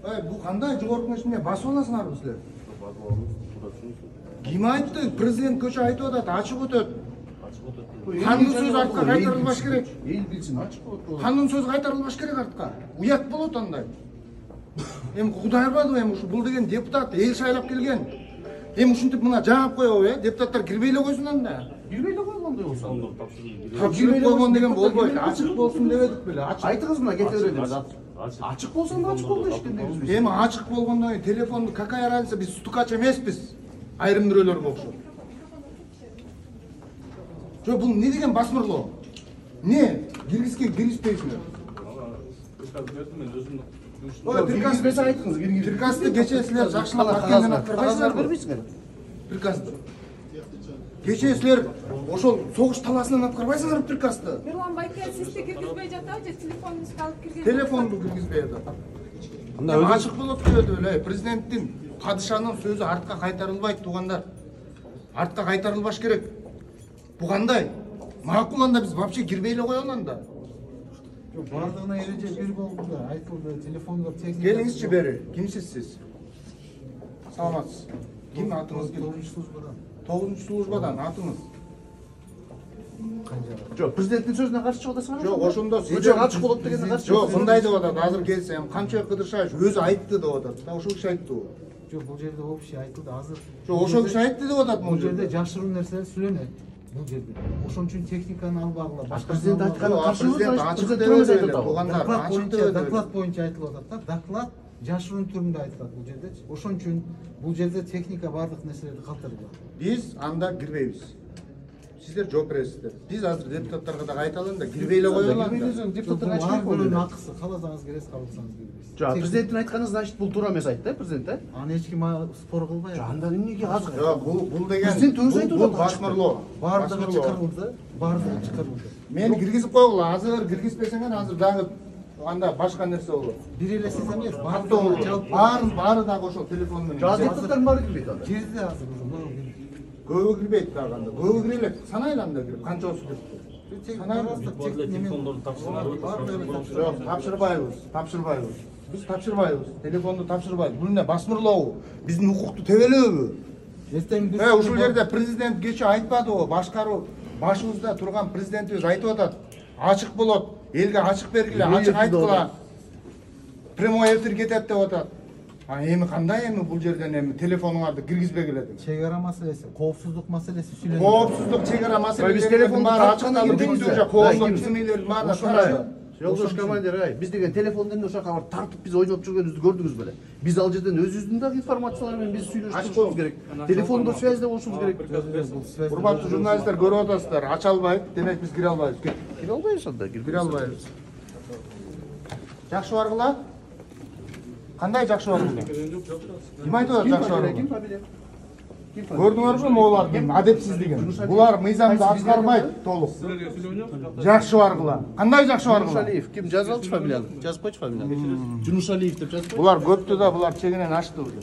Бул кандай жогорку эмне басып аласыңарбы силер? Ким айтты? Президент көчө айтып атат, ачык өтөт. Канун сөз артка кайтарылбаш керек. Эл билсин, ачык болот. Канун сөз кайтарылбаш керек артка. Уят болот андай. Эми Кудай арбадыбы эми ушу бул деген депутат эл шайлап келген. Эми ушинтип мына жаап коебу, депутаттар кирбей эле койсун анда. Кирбей эле койгондой болсо. Тапшырып койгон деген болбойт. Ачык болсун дебедик беле. Айтыңыз мына кете беребиз. Ачык болсо да ачык болду эчкимде биз. Эми ачык болгондон кийин телефонду какая разница, биз стукач эмеспиз. Айрым бирөөлөр окшоп. Жо бул не деген басмырлоо? Не? Киргизбейсиңер. Ой, приказ айтыңыз, киргиз. Приказды кечээ силер жакшылап аткандан аткарбайсыңар бербейсиңер. Приказды. Кечээ силер ошол согуш талаасынан аткарбайсыңар приказды. Нурлан байке, сизди киргизбей жатабы же телефонуңузду алып кирген? Телефонду киргизбей атат. Анда ачык болот дебеди эле. Президенттин, падышанын сөзү артка кайтарылбайт туугандар. Артка кайтарылбаш керек. Бу кандай? Макул анда биз вообще кирбей эле коелу анда. Бардығына ереже бир болду да, айтылды, телефонда техника. Келиңизчи бери. Кимсиз сиз? Саламатсыз. Ким атыңыз? 9-чу службадан. 9-чу службадан атыңыз? Жок, президенттин сөзүнө каршы чыгып атасыңар? Жок, ошондо сиз Көчө ачык болот дегенге каршы. Жок, мындай деп атат. Азыр келсем, Камчыбек Кыдыршаевич өзү айтты деп атат. Да ошол киши айтты. Жок, бул жерде общий айтылды, азыр. Жок, ошол киши айтты деп атат Бул бул жерде жерде. жашыруун нерселер сүйлөнөт. Бул жерде. Ошон үчүн техниканы албагыла. Президент айтканы каршы Президент ачык дебеди эле. Туугандар ачык дебеди. Доклад боюнча айтылып атат да. Доклад жашыруун түрүндө айтылат бул жерде. Ошон үчүн бул жерде техника бардык нерселерди калтырды. Биз анда кирбейбиз. Сиздер жооп бересиздер. Биз азыр депутаттарга да кайталын да кирбей эле коелу анда. Депутаттар Ар ачык бирөөнүн болот. акысы, кааласаңыз киресиз, кааласаңыз кирбейсиз. Жок, президенттин айтканы значит бул туура эмес айтты, президент, э? Аны эч ким спор кылбайт. Анда эмнеге азыр? Жок, бул деген Президент өзү айтып бул атат. басмырлоо. Бардыгы чыгарылды, бардыгы чыгарылды. Мен киргизип койгула, азыр киргизбесең азыр дагы анда башка нерсе болот. Бир эле сиз эмес, Бардыгы жалпы баары дагы ошол телефон менен. Депутаттардын баары кирбейт анда. жерде азыр уже Көбү кирбейт дагы анда. Көбү кире элек, санайлы анда кирип, канчасы кирип. Телефондорду тапшырыңарбы? Жок, тапшырбайбыз. Биз тапшырбайбыз. Телефонду тапшырбайбыз. Бул эмне басмырлообу? Биздин укукту тебелөөбү? Ушул жерде президент кечээ айтпадыбы? Башкаруу башыбызда турган президентибиз айтып атат. Ачык болот, элге ачык бергиле, ачык айткыла. Прямой эфир кетет деп атат. А эми кандай эми бул жерден эми телефонуңарды киргизбегиле деп. чек ара маселеси, коопсуздук маселеси сүйлөнүп. Коопсуздук чек ара маселелерин телефонду баары тапканда ачыкталып, кирдиңиз биз да? уже коомдук тизимелердин баары тарады. Жолдош командир, ай, биз деген телефондон эмне ошо кабар тартып биз ойноп жүргөнүбүздү көрдүңүз беле? Биз ал жерден өзүбүздүн дагы информациялар менен биз сүйлөшүшүбүз керек. Телефондо связьда болушубуз керек. Урматтуу журналисттер көрүп атасыздар, ача албайт, демек биз кире албайбыз. Кире албайбыз анда, Кире албайбыз. Жакшы баргыла? Кандай жакшы баргыла? Ким айтып атат жакшы баргыла? Көрдүңөрбү могулардын адепсиздигин? Булар мыйзамды аткарбайт толук. Жакшы баргыла. Кандай жакшы баргыла? Жунушалиев, ким жазып алчу фамилияны? Жазып койчу фамилияны. Жунушалиев деп жазып. Булар көптү да, булар чегинен ашты уже.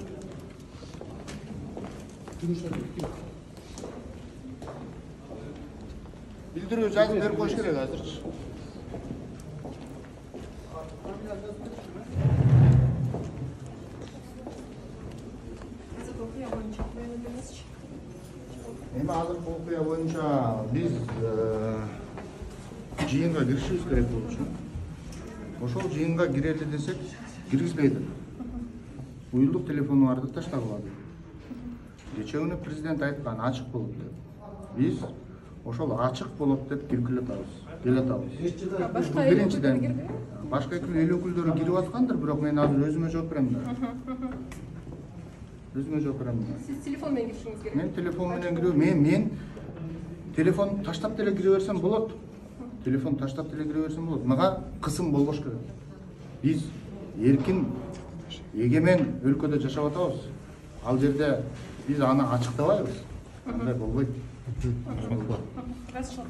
Билдирүү жазып берип коюш керек азырчы. Эми азыркы окуя боюнча биз жыйынга киришибиз керек болчу. Ошол жыйынга кирели десек, киргизбейди. Уюлдук телефондорду таштагыла. Кечээ күнү президент айткан ачык болот деп. Биз ошол ачык болот деп кирип келатабыз. Биринчиден башка эл өкүлдөрү кирип аткандыр, бирок мен азыр өзүмө жооп берем да. Өзүмө жооп берем да. Сиз телефон менен киришиңиз керек. Мен телефон менен кирем. Мен телефон таштап деле кире берсем болот. Телефон таштап деле кире берсем болот. Мага кысым болбош керек. Биз эркин, эгемен өлкөдө жашап атабыз. Ал жерде биз аны ачыктабайбыз. Андай болбойт. Хорошо.